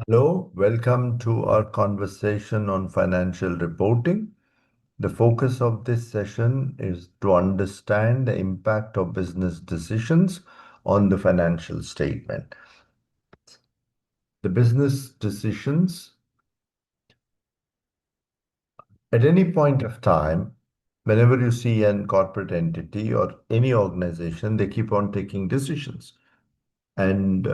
Hello, welcome to our conversation on financial reporting. The focus of this session is to understand the impact of business decisions on the financial statement. The business decisions at any point of time, whenever you see an corporate entity or any organization, they keep on taking decisions. And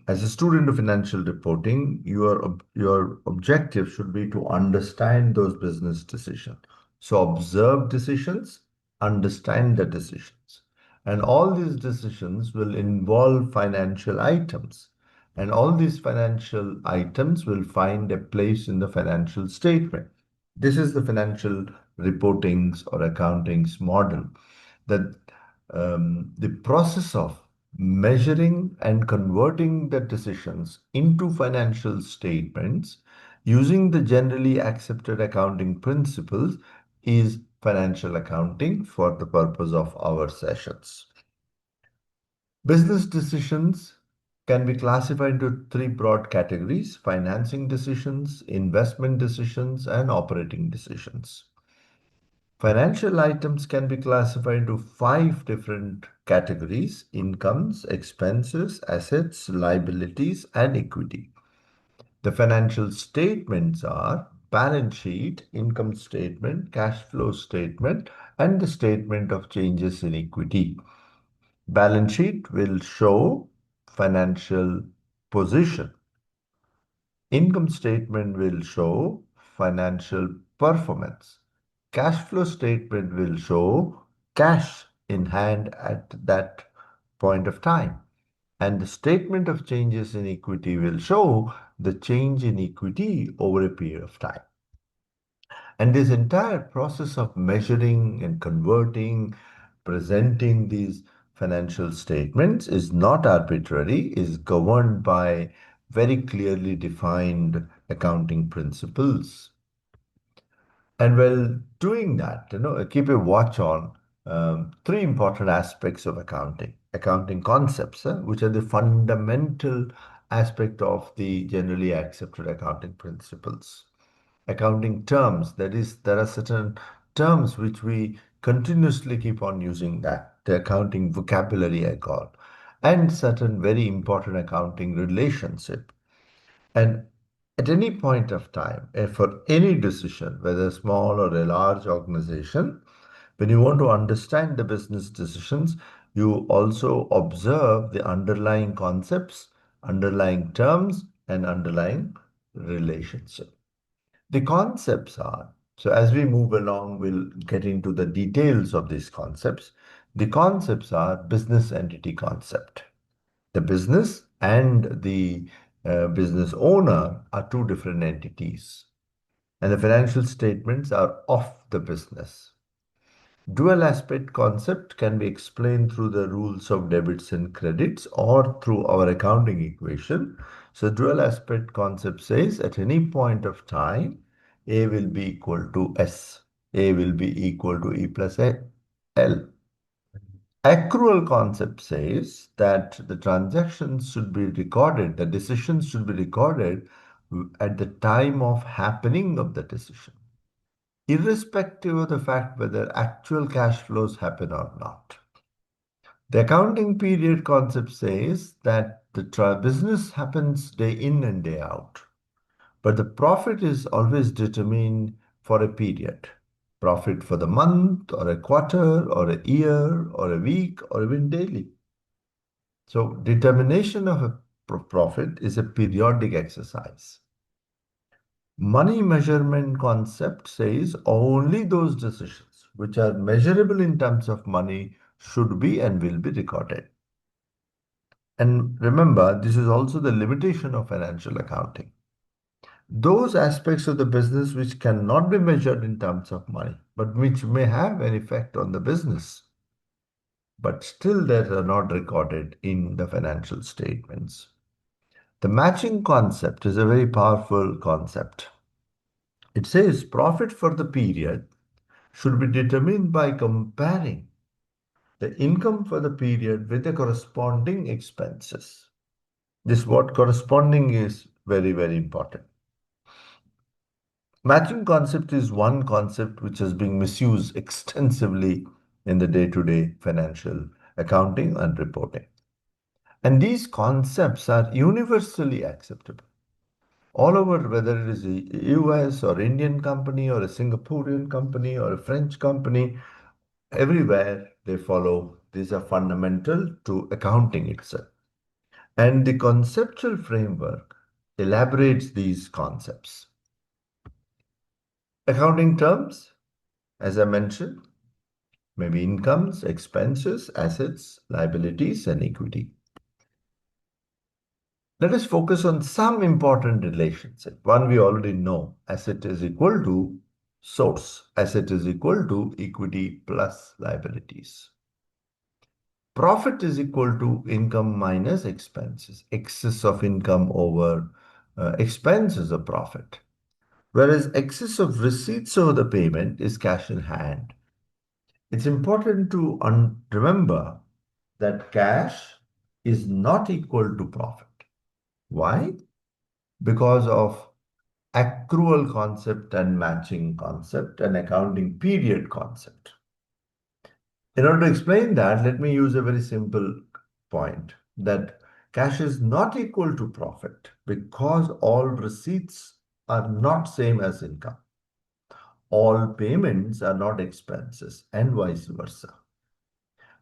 as a student of financial reporting, your objective should be to understand those business decisions. So observe decisions, understand the decisions. And all these decisions will involve financial items. And all these financial items will find a place in the financial statement. This is the financial reporting's or accounting's model that the process of measuring and converting the decisions into financial statements using the generally accepted accounting principles is financial accounting for the purpose of our sessions. Business decisions can be classified into three broad categories: financing decisions, investment decisions, and operating decisions. Financial items can be classified into five different categories: incomes, expenses, assets, liabilities, and equity. The financial statements are balance sheet, income statement, cash flow statement, and the statement of changes in equity. Balance sheet will show financial position. Income statement will show financial performance. Cash flow statement will show cash in hand at that point of time. And the statement of changes in equity will show the change in equity over a period of time. And this entire process of measuring and converting, presenting these financial statements is not arbitrary, is governed by very clearly defined accounting principles. And while doing that, keep a watch on three important aspects of accounting concepts, which are the fundamental aspect of the generally accepted accounting principles. Accounting terms, that is, there are certain terms which we continuously keep on using, that the accounting vocabulary I call, and certain very important accounting relationship. And at any point of time, for any decision, whether small or a large organization, when you want to understand the business decisions, you also observe the underlying concepts, underlying terms, and underlying relationship. The concepts are, so as we move along, we'll get into the details of these concepts. The concepts are business entity concept. The business and the business owner are two different entities, and the financial statements are of the business. Dual aspect concept can be explained through the rules of debits and credits or through our accounting equation. So dual aspect concept says at any point of time, A will be equal to S. A will be equal to E plus L. Accrual concept says that the transactions should be recorded, the decisions should be recorded at the time of happening of the decision, irrespective of the fact whether actual cash flows happen or not. The accounting period concept says that the business happens day in and day out, but the profit is always determined for a period. Profit for the month or a quarter or a year or a week or even daily. So determination of a profit is a periodic exercise. Money measurement concept says only those decisions which are measurable in terms of money should be and will be recorded. And remember, this is also the limitation of financial accounting. Those aspects of the business which cannot be measured in terms of money, but which may have an effect on the business, but still they are not recorded in the financial statements. The matching concept is a very powerful concept. It says profit for the period should be determined by comparing the income for the period with the corresponding expenses. This what corresponding is very, very important. Matching concept is one concept which is being misused extensively in the day-to-day financial accounting and reporting. And these concepts are universally acceptable all over, whether it is a US or Indian company or a Singaporean company or a French company, everywhere they follow. These are fundamental to accounting itself. And the conceptual framework elaborates these concepts. Accounting terms, as I mentioned, maybe incomes, expenses, assets, liabilities, and equity. Let us focus on some important relationship. One we already know, asset is equal to source. Asset is equal to equity plus liabilities. Profit is equal to income minus expenses. Excess of income over expense is a profit. Whereas excess of receipts over the payment is cash in hand. It's important to remember that cash is not equal to profit. Why? Because of accrual concept and matching concept and accounting period concept. In order to explain that, let me use a very simple point that cash is not equal to profit because all receipts are not same as income. All payments are not expenses and vice versa.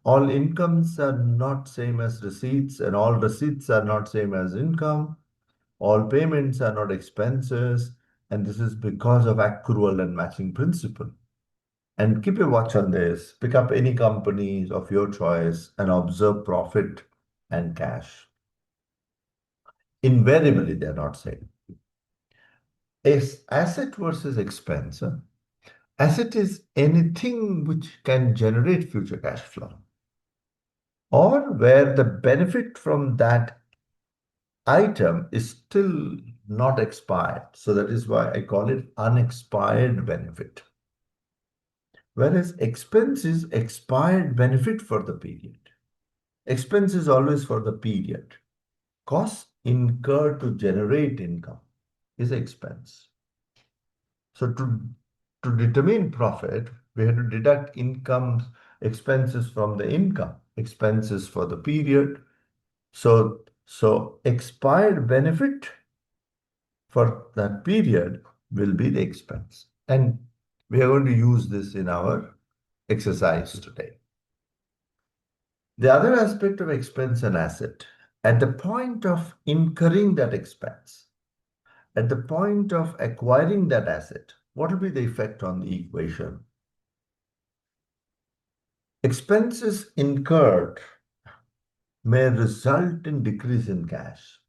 All incomes are not same as receipts and all receipts are not same as income. All payments are not expenses, and this is because of accrual and matching principle. And keep a watch on this. Pick up any companies of your choice and observe profit and cash. Invariably, they're not same. Is asset versus expense. Asset is anything which can generate future cash flow or where the benefit from that item is still not expired. So that is why I call it unexpired benefit. Whereas expense is expired benefit for the period. Expense is always for the period. Cost incurred to generate income is expense. So to determine profit, we have to deduct incomes, expenses from the income, expenses for the period. So expired benefit for that period will be the expense. And we are going to use this in our exercise today. The other aspect of expense and asset, at the point of incurring that expense, at the point of acquiring that asset, what will be the effect on the equation? Expenses incurred may result in decrease in cash.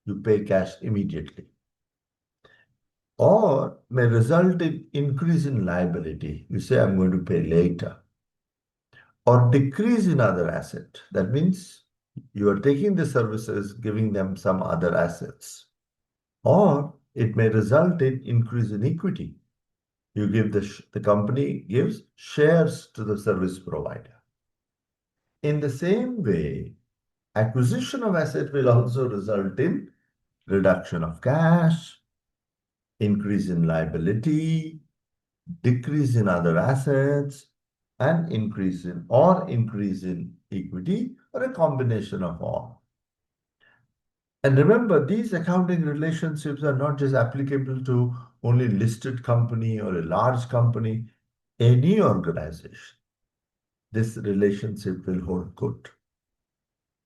You pay cash immediately. Or may result in increase in liability. You say, I'm going to pay later. Or decrease in other asset. That means you are taking the services, giving them some other assets. Or it may result in increase in equity. You give the company gives shares to the service provider. In the same way, acquisition of asset will also result in reduction of cash, increase in liability, decrease in other assets, and increase in equity, or a combination of all. And remember, these accounting relationships are not just applicable to only listed company or a large company, any organization. This relationship will hold good.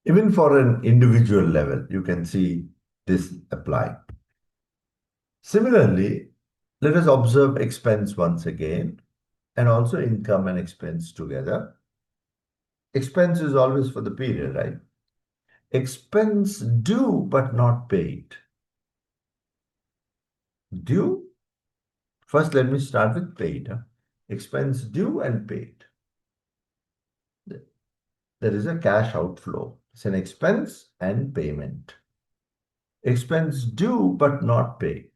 Even for an individual level, you can see this apply. Similarly, let us observe expense once again, and also income and expense together. Expense is always for the period, right? Expense due but not paid. Due. First, let me start with paid. Expense due and paid. There is a cash outflow. It's an expense and payment. Expense due but not paid.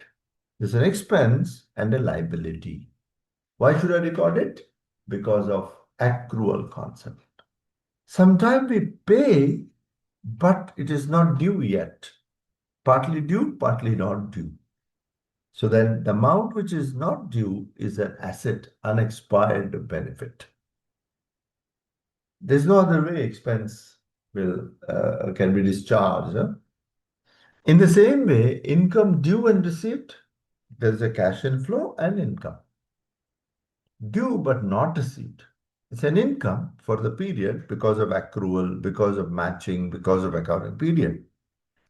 There's an expense and a liability. Why should I record it? Because of accrual concept. Sometimes we pay, but it is not due yet. partly due, partly not due. So then the amount which is not due is an asset, unexpired benefit. There's no other way expense will can be discharged. Huh? In the same way, income due and received, there's a cash inflow and income. Due but not received. It's an income for the period because of accrual, because of matching, because of accounting period.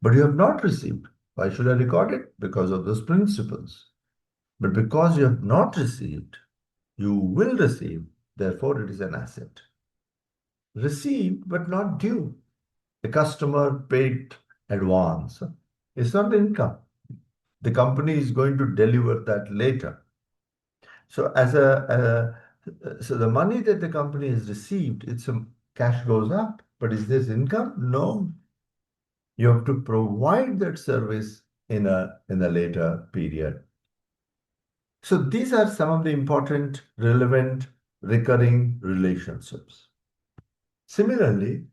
But you have not received. Why should I record it? Because of those principles. But because you have not received, you will receive. Therefore, it is an asset. Received but not due. The customer paid advance. It's not income. The company is going to deliver that later. So so the money that the company has received, it's a cash goes up. But is this income? No. You have to provide that service in a later period. So these are some of the important, relevant, recurring relationships. Similarly,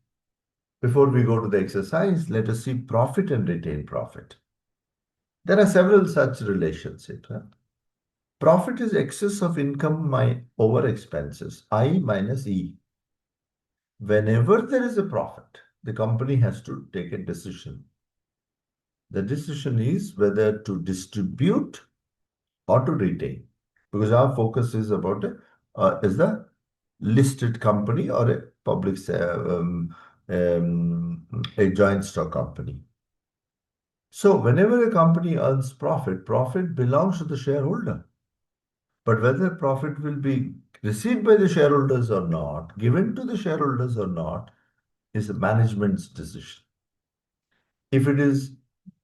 before we go to the exercise, let us see profit and retained profit. There are several such relationships. Huh? Profit is excess of income over expenses, I minus E. Whenever there is a profit, the company has to take a decision. The decision is whether to distribute or to retain, because our focus is about is the listed company or a public a joint stock company. So whenever a company earns profit, profit belongs to the shareholder. But whether profit will be received by the shareholders or not, given to the shareholders or not, is the management's decision. If it is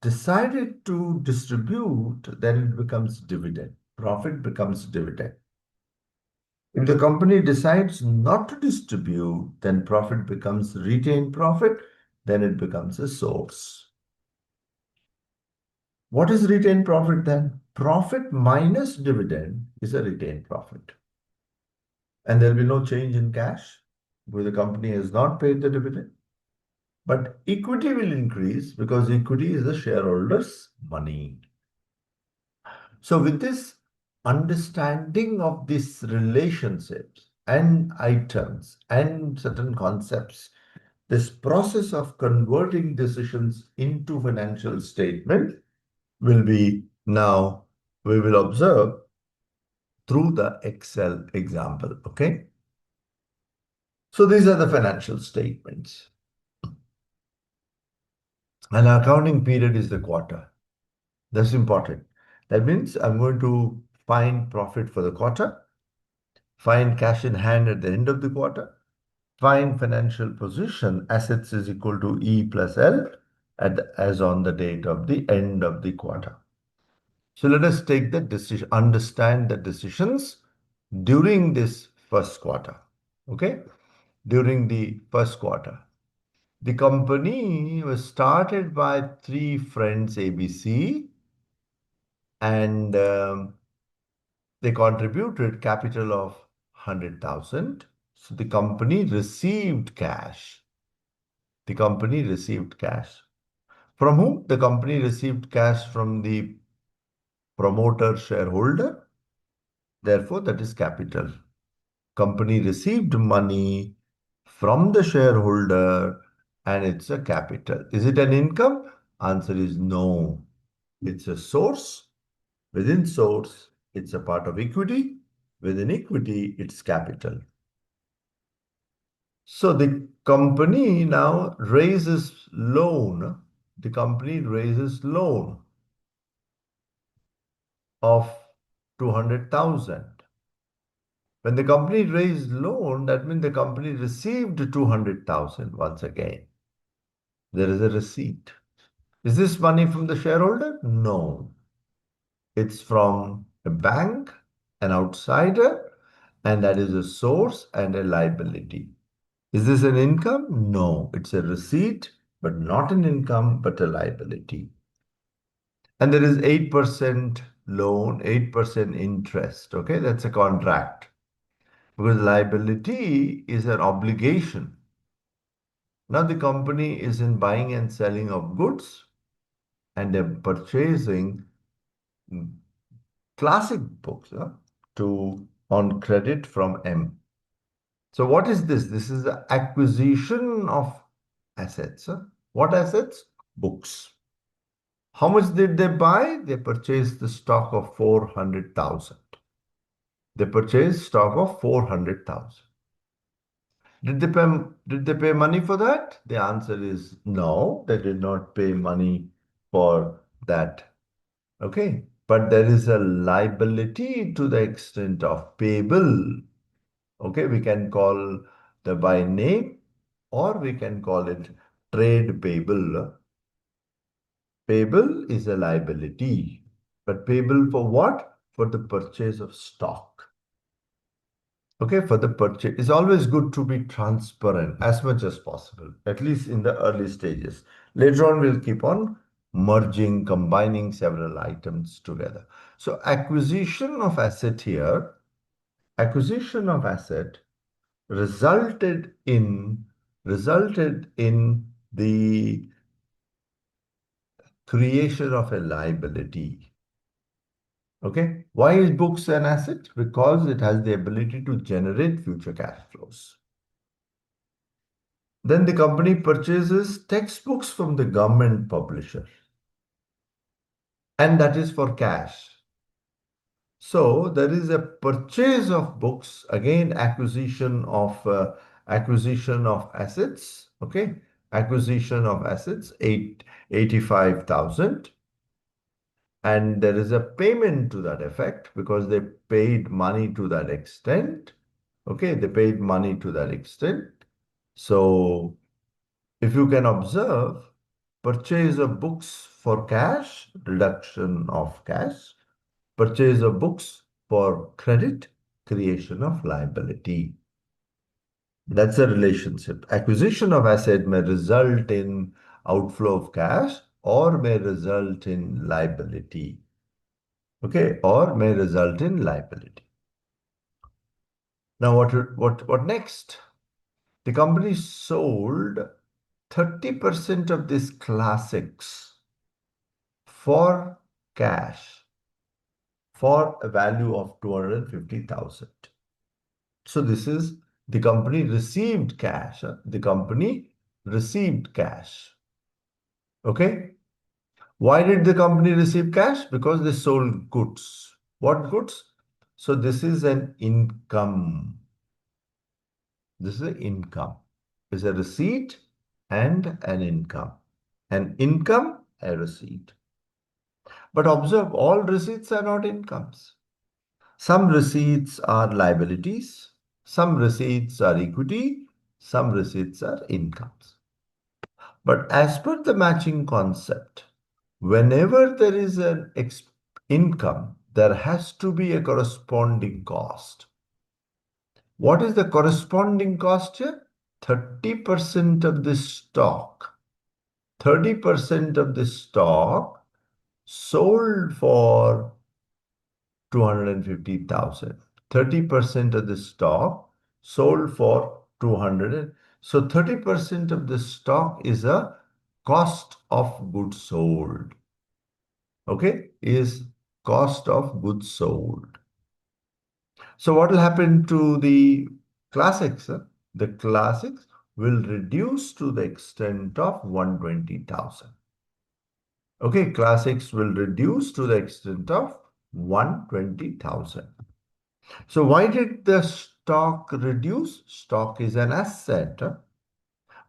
decided to distribute, then it becomes dividend. Profit becomes dividend. If the company decides not to distribute, then profit becomes retained profit, then it becomes a source. What is retained profit then? Profit minus dividend is a retained profit. And there will be no change in cash because the company has not paid the dividend. But equity will increase because equity is the shareholders' money. So with this understanding of these relationships and items and certain concepts, this process of converting decisions into financial statement will be now we will observe through the Excel example. Okay. So these are the financial statements. An accounting period is the quarter. That's important. That means I'm going to find profit for the quarter, find cash in hand at the end of the quarter, find financial position, assets is equal to E plus L as on the date of the end of the quarter. So let us take the decision, understand the decisions during this first quarter. Okay? During the first quarter. The company was started by three friends, ABC, and they contributed capital of 100,000. So the company received cash. The company received cash. From whom? The company received cash from the promoter shareholder. Therefore, that is capital. Company received money from the shareholder and it's a capital. Is it an income? Answer is no. It's a source. Within source, it's a part of equity. Within equity, it's capital. So the company now raises loan. The company raises loan of 200,000. When the company raised loan, that means the company received 200,000 once again. There is a receipt. Is this money from the shareholder? No. It's from a bank, an outsider, and that is a source and a liability. Is this an income? No. It's a receipt, but not an income, but a liability. And there is 8% loan, 8% interest. Okay, that's a contract. Because liability is an obligation. Now the company is in buying and selling of goods. and they're purchasing classic books to on credit from M. So what is this? This is the acquisition of assets. What assets? Books. How much did they buy? They purchased the stock of 400,000. They purchased stock of 400,000. Did they pay money for that? The answer is no, they did not pay money for that. Okay. But there is a liability to the extent of payable. Okay, we can call the by name or we can call it trade payable. Payable is a liability, but payable for what? For the purchase of stock. Okay, for the purchase. It's always good to be transparent as much as possible, at least in the early stages. Later on, we'll keep on merging, combining several items together. So acquisition of asset here, acquisition of asset resulted in the creation of a liability. Okay, why is books an asset? Because it has the ability to generate future cash flows. Then the company purchases textbooks from the government publisher, and that is for cash. So there is a purchase of books, again acquisition of assets. Okay, acquisition of assets 85,000, and there is a payment to that effect because they paid money to that extent. Okay, they paid money to that extent. So if you can observe, purchase of books for cash, reduction of cash, purchase of books for credit, creation of liability. That's a relationship. Acquisition of asset may result in outflow of cash or may result in liability. Okay, or may result in liability. Now, what next? The company sold 30% of these classics for cash for a value of 250,000. So this is the company received cash. The company received cash. Okay. Why did the company receive cash? Because they sold goods. What goods? So this is an income. This is an income. It's a receipt and an income. An income, a receipt. But observe, all receipts are not incomes. Some receipts are liabilities, some receipts are equity, some receipts are incomes. But as per the matching concept, whenever there is an income, there has to be a corresponding cost. What is the corresponding cost here? 30% of the stock. 30% of the stock sold for 250,000. 30% of the stock sold for 200. So 30% of the stock is a cost of goods sold. Okay, is cost of goods sold. So what will happen to the classics? The classics will reduce to the extent of 120,000. Okay, classics will reduce to the extent of 120,000. So why did the stock reduce? Stock is an asset.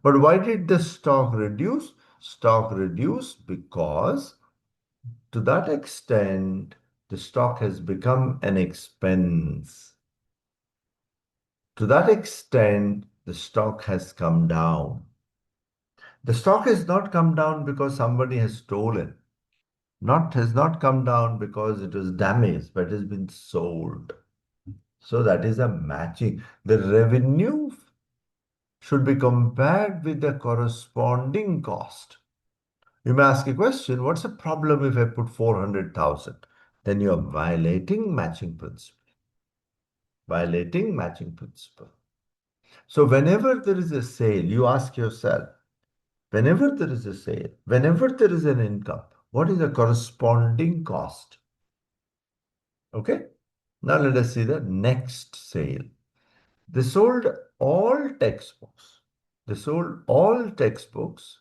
But why did the stock reduce? Stock reduced because to that extent, the stock has become an expense. To that extent, the stock has come down. The stock has not come down because somebody has stolen. Has not come down because it was damaged, but it has been sold. So that is a matching. The revenue should be compared with the corresponding cost. You may ask a question, what's the problem if I put 400,000? Then you are violating matching principle. Violating matching principle. So whenever there is a sale, you ask yourself, whenever there is a sale, whenever there is an income, what is the corresponding cost? Okay. Now let us see the next sale. They sold all textbooks. They sold all textbooks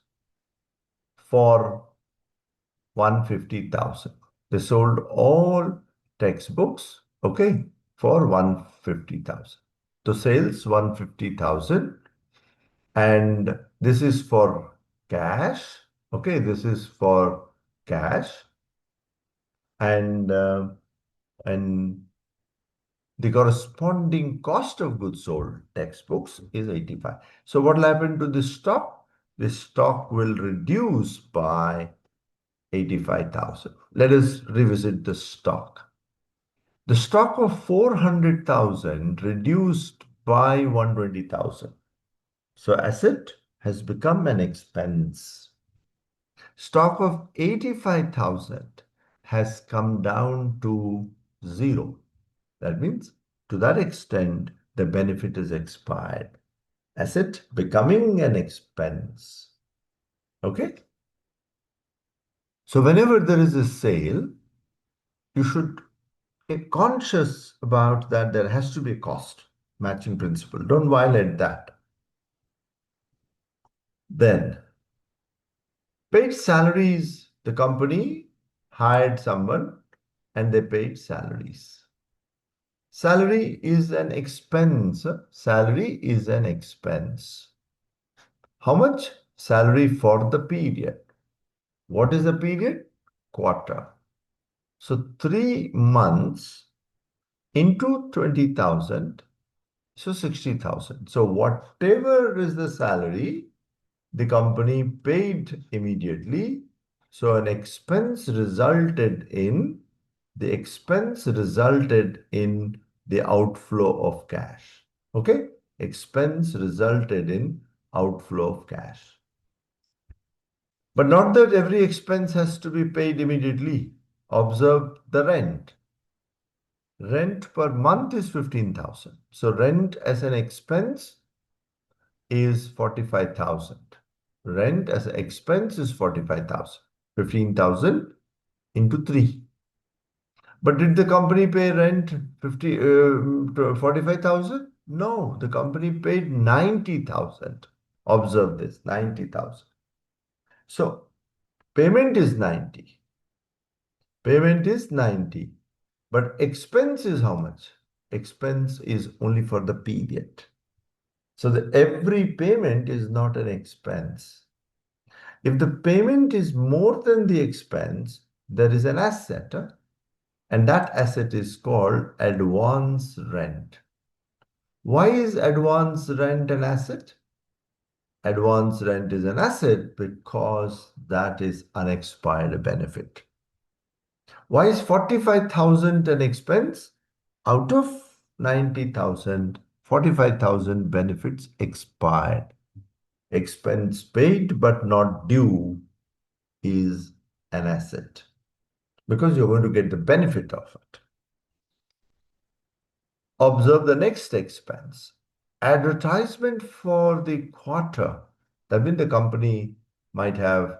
for 150,000. They sold all textbooks, okay, for 150,000. So sales 150,000, and this is for cash. Okay, this is for cash, and and the corresponding cost of goods sold textbooks is 85. So what will happen to this stock? This stock will reduce by 85,000. Let us revisit the stock. The stock of 400,000 reduced by 120,000. So asset has become an expense. Stock of 85,000 has come down to zero. That means to that extent, the benefit is expired. Asset becoming an expense. Okay? So whenever there is a sale, you should be conscious about that there has to be a cost matching principle. Don't violate that. Then, paid salaries, the company hired someone and they paid salaries. Salary is an expense. Salary is an expense. How much? Salary for the period. What is the period? Quarter. So 3 months into 20,000, so 60,000. So whatever is the salary, the company paid immediately. So the expense resulted in the outflow of cash. Okay? Expense resulted in outflow of cash. But not that every expense has to be paid immediately. Observe the rent. Rent per month is 15,000. So rent as an expense is 45,000. Rent as an expense is 45,000. 15,000 into 3. But did the company pay rent 45,000? No, the company paid 90,000. Observe this, 90,000. So payment is 90. Payment is 90. But expense is how much? Expense is only for the period. So every payment is not an expense. If the payment is more than the expense, there is an asset, and that asset is called advance rent. Why is advance rent an asset? Advance rent is an asset because that is unexpired benefit. Why is 45,000 an expense? Out of 90,000, 45,000 benefits expired. Expense paid but not due is an asset because you're going to get the benefit of it. Observe the next expense. Advertisement for the quarter. That means the company might have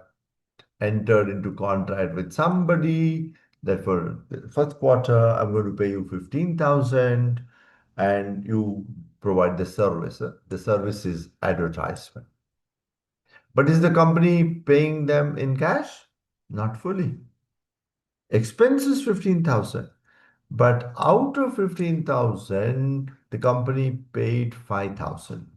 entered into contract with somebody that for the first quarter, I'm going to pay you 15,000 and you provide the service. The service is advertisement. But is the company paying them in cash? Not fully. Expense is 15,000. But out of 15,000, the company paid 5,000.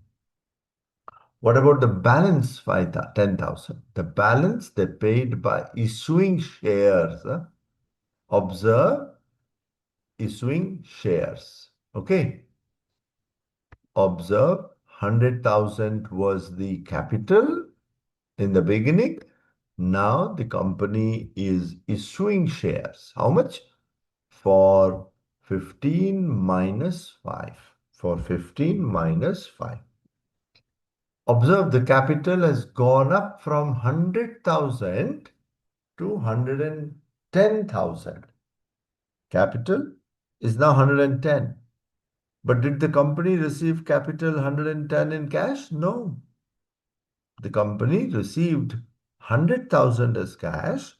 What about the balance 10,000? The balance they paid by issuing shares. Observe issuing shares. Okay. Observe 100,000 was the capital in the beginning. Now the company is issuing shares. How much? For 15 minus 5. For 15 minus 5. Observe the capital has gone up from 100,000 to 110,000. Capital is now 110. But did the company receive capital 110 in cash? No. The company received 100,000 as cash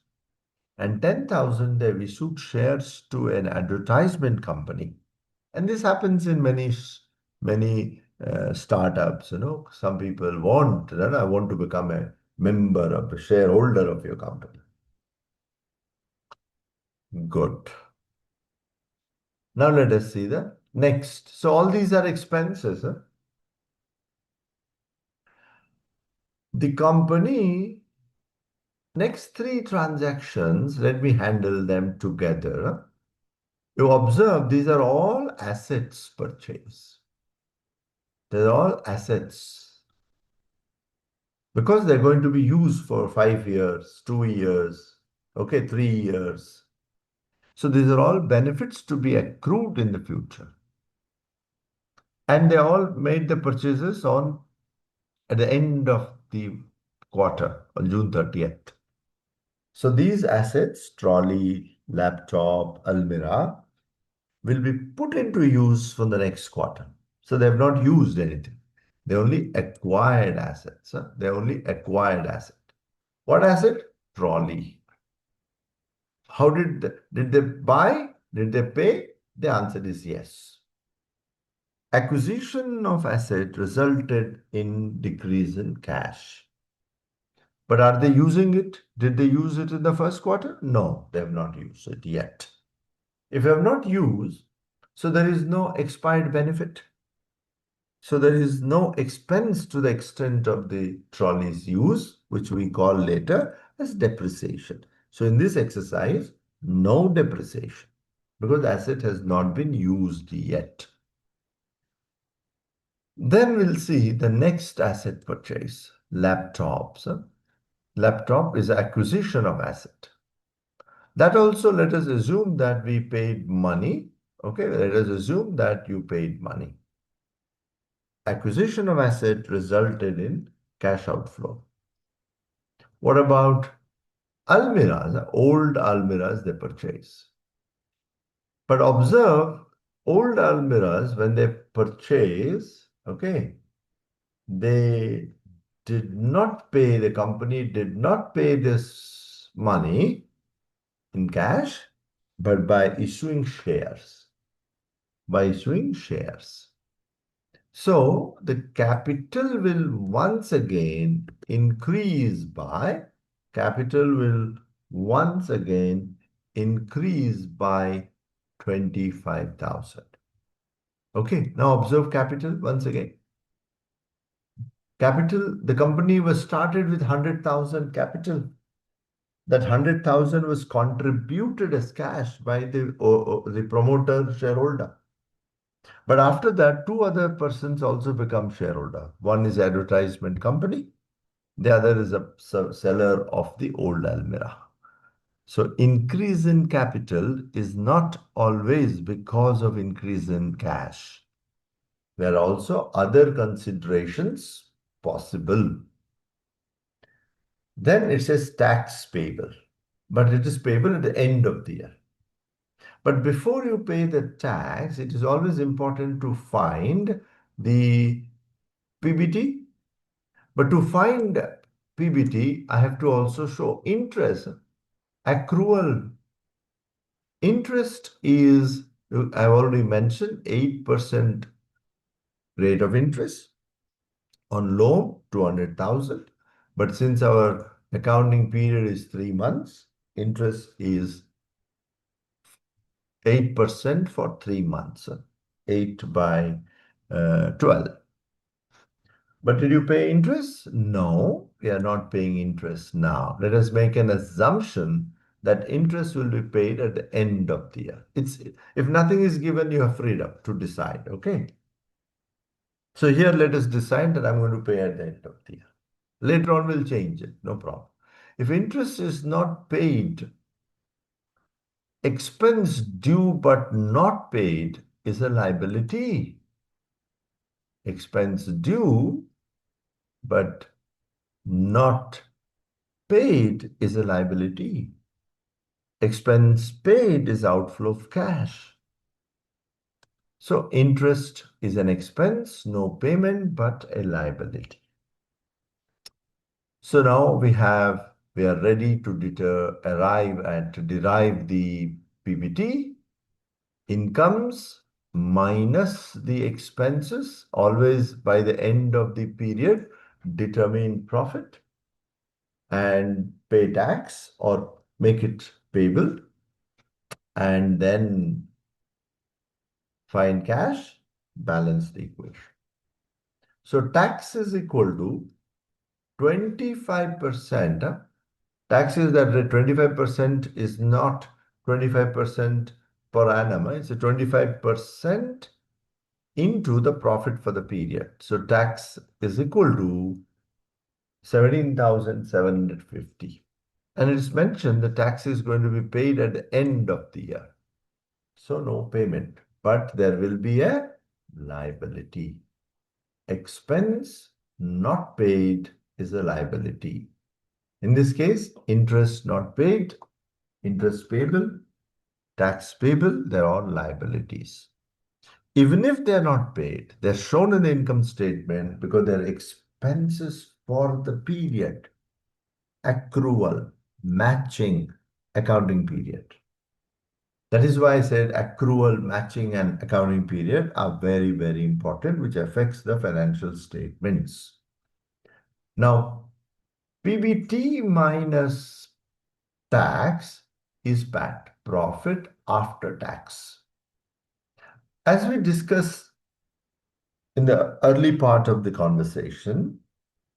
and 10,000 they've issued shares to an advertisement company. And this happens in many startups. Some people want that. I want to become a member of a shareholder of your company. Good. Now let us see the next. So all these are expenses. Huh? The company, next three transactions, let me handle them together. You observe these are all assets purchase. They're all assets because they're going to be used for 5 years, 2 years, okay, 3 years. So these are all benefits to be accrued in the future. And they all made the purchases at the end of the quarter on June 30th. So these assets, trolley, laptop, Almirah, will be put into use for the next quarter. So they have not used anything. They only acquired assets. Huh? They only acquired asset. What asset? Trolley. How did they buy? Did they pay? The answer is yes. Acquisition of asset resulted in decrease in cash. But are they using it? Did they use it in the first quarter? No, they have not used it yet. If you have not used, so there is no expired benefit. So there is no expense to the extent of the trolley's use, which we call later as depreciation. So in this exercise, no depreciation because the asset has not been used yet. Then we'll see the next asset purchase, laptops. Laptop is acquisition of asset. That also let us assume that we paid money. Okay, let us assume that you paid money. Acquisition of asset resulted in cash outflow. What about Almirahs? Old Almirahs they purchase. But observe, old Almirahs, when they purchase, okay, they did not pay, the company did not pay this money in cash, but by issuing shares. By issuing shares. So the capital will once again increase by, capital will once again increase by 25,000. Okay, now observe capital once again. Capital, the company was started with 100,000 capital. That 100,000 was contributed as cash by the promoter shareholder. But after that, two other persons also become shareholder. One is advertisement company. The other is a seller of the old Almirah. So increase in capital is not always because of increase in cash. There are also other considerations possible. Then it says tax payable, but it is payable at the end of the year. But before you pay the tax, it is always important to find the PBT. But to find PBT, I have to also show interest, accrual. Interest is, I've already mentioned, 8% rate of interest on loan, 200,000. But since our accounting period is 3 months, interest is 8% for 3 months, 8 by 12. But did you pay interest? No, we are not paying interest now. Let us make an assumption that interest will be paid at the end of the year. If nothing is given, you have freedom to decide, okay? So here let us decide that I'm going to pay at the end of the year. Later on we'll change it, no problem. If interest is not paid, expense due but not paid is a liability. Expense due but not paid is a liability. Expense paid is outflow of cash. So interest is an expense, no payment, but a liability. So now we have we are ready to derive the PBT, incomes minus the expenses, always by the end of the period, determine profit and pay tax or make it payable, and then find cash, balance the equation. So tax is equal to 25%. Tax is that 25% is not 25% per annum. It's a 25% into the profit for the period. So tax is equal to 17,750. And it's mentioned the tax is going to be paid at the end of the year. So no payment, but there will be a liability. Expense not paid is a liability. In this case, interest not paid, interest payable, tax payable, they're all liabilities. Even if they're not paid, they're shown in the income statement because they're expenses for the period, accrual, matching, accounting period. That is why I said accrual, matching, and accounting period are very, very important, which affects the financial statements. Now, PBT minus tax is PAT, profit after tax. As we discussed in the early part of the conversation,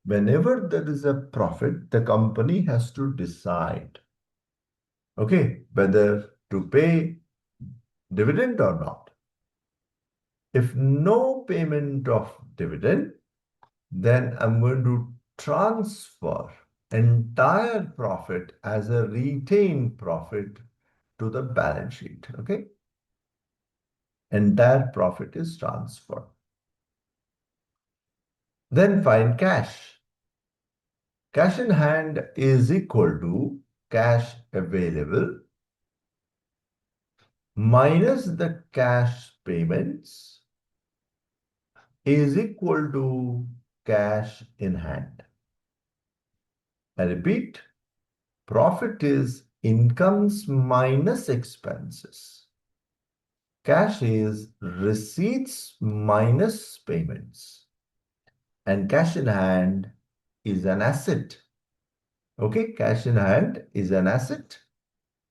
whenever there is a profit, the company has to decide, okay, whether to pay dividend or not. If no payment of dividend, then I'm going to transfer entire profit as a retained profit to the balance sheet. Okay. Entire profit is transferred. Then find cash. Cash in hand is equal to cash available minus the cash payments is equal to cash in hand. I repeat, profit is incomes minus expenses. Cash is receipts minus payments. And cash in hand is an asset. Okay, cash in hand is an asset.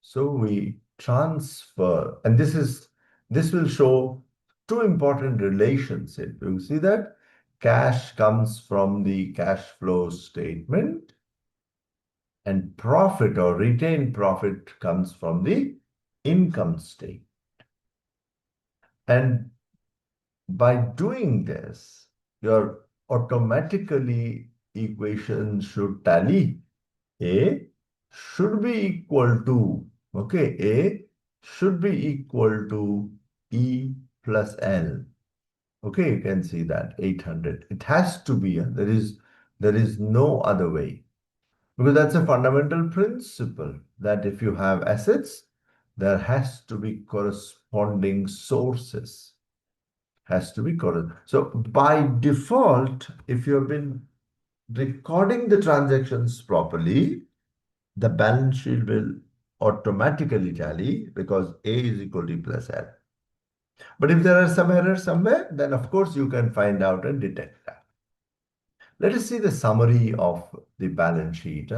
So we transfer, and this will show two important relations. You see that cash comes from the cash flow statement, and profit or retained profit comes from the income statement. And by doing this, your automatically equation should tally. A should be equal to, okay, A should be equal to E plus L. Okay, you can see that 800. It has to be, there is no other way. Because that's a fundamental principle that if you have assets, there has to be corresponding sources. Has to be correct. So by default, if you have been recording the transactions properly, the balance sheet will automatically tally because A is equal to E plus L. But if there are some errors somewhere, then of course you can find out and detect that. Let us see the summary of the balance sheet.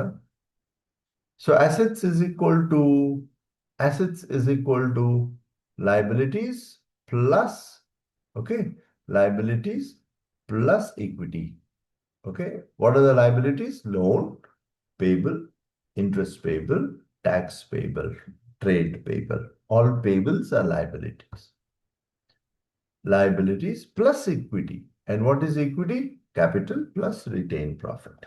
So assets is equal to liabilities plus, okay, liabilities plus equity. Okay, what are the liabilities? Loan payable, interest payable, tax payable, trade payable. All payables are liabilities. Liabilities plus equity. And what is equity? Capital plus retained profit.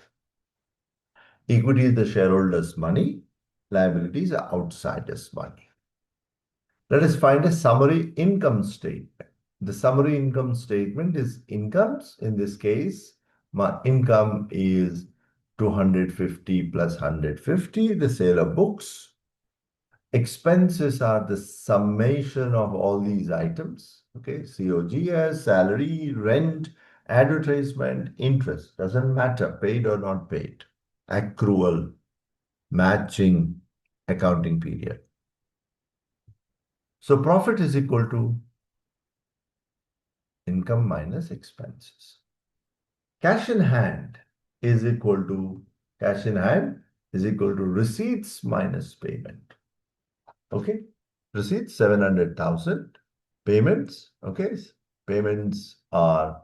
Equity is the shareholders' money. Liabilities are outsiders' money. Let us find a summary income statement. The summary income statement is incomes. In this case, my income is 250 plus 150, the sale of books. Expenses are the summation of all these items. Okay, COGS, salary, rent, advertisement, interest. Doesn't matter, paid or not paid. Accrual. matching accounting period. So profit is equal to income minus expenses. Cash in hand is equal to receipts minus payment. Okay, receipts 700,000, payments. Okay, payments are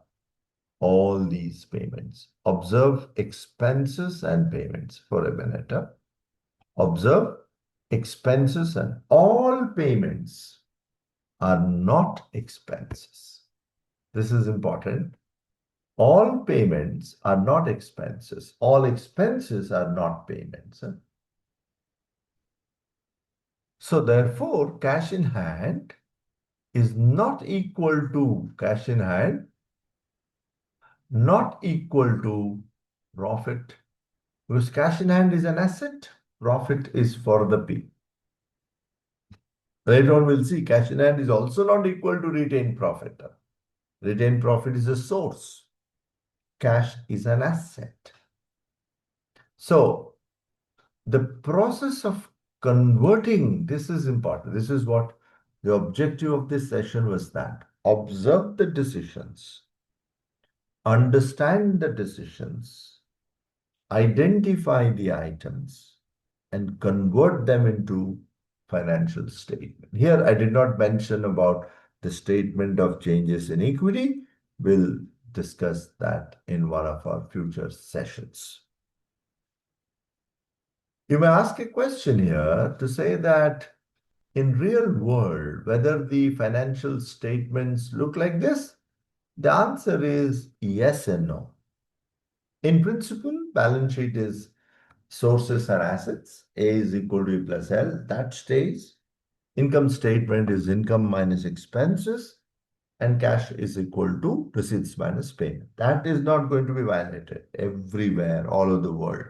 all these payments. Observe expenses and payments for a minute. Observe expenses and all payments are not expenses. This is important. All payments are not expenses. All expenses are not payments. So therefore, cash in hand is not equal to profit, because cash in hand is an asset, profit is for the P. Later on we'll see cash in hand is also not equal to retained profit. Retained profit is a source. Cash is an asset. So the process of converting, this is important. This is what the objective of this session was, that observe the decisions, understand the decisions, identify the items, and convert them into financial statement. Here, I did not mention about the statement of changes in equity. We'll discuss that in one of our future sessions. You may ask a question here to say that in real world, whether the financial statements look like this, the answer is yes and no. In principle, balance sheet is sources and assets. A is equal to E plus L. That stays. Income statement is income minus expenses, and cash is equal to receipts minus payment. That is not going to be violated everywhere, all over the world.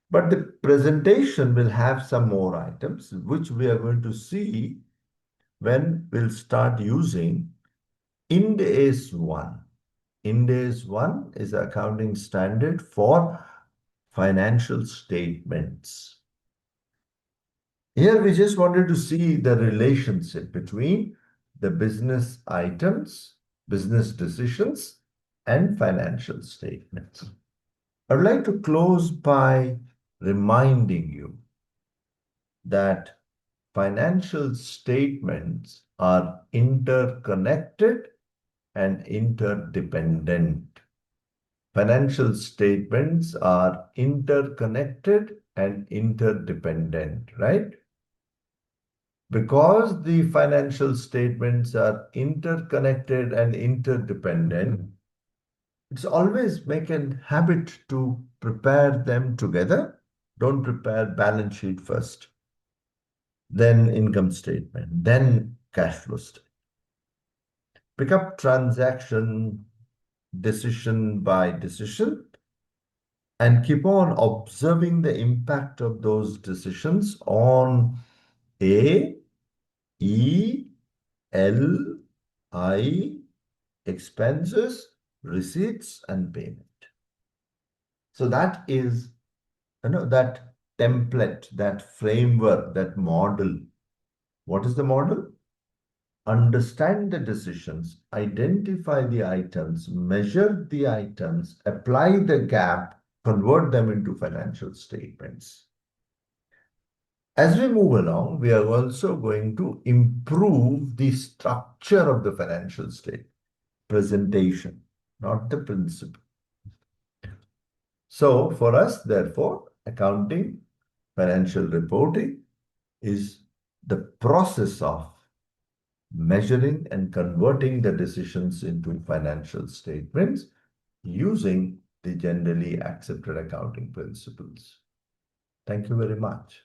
But the presentation will have some more items, which we are going to see when we'll start using Ind AS 1. Ind AS 1 is the accounting standard for financial statements. Here we just wanted to see the relationship between the business items, business decisions, and financial statements. I'd like to close by reminding you that financial statements are interconnected and interdependent. Financial statements are interconnected and interdependent, right? Because the financial statements are interconnected and interdependent, it's always make a habit to prepare them together. Don't prepare balance sheet first, then income statement, then cash flow statement. Pick up transaction decision by decision and keep on observing the impact of those decisions on A, E, L, I, expenses, receipts, and payment. So that is, that template, that framework, that model. What is the model? Understand the decisions, identify the items, measure the items, apply the gap, convert them into financial statements. As we move along, we are also going to improve the structure of the financial statement, presentation, not the principle. So for us, therefore, accounting, financial reporting is the process of measuring and converting the decisions into financial statements using the generally accepted accounting principles. Thank you very much.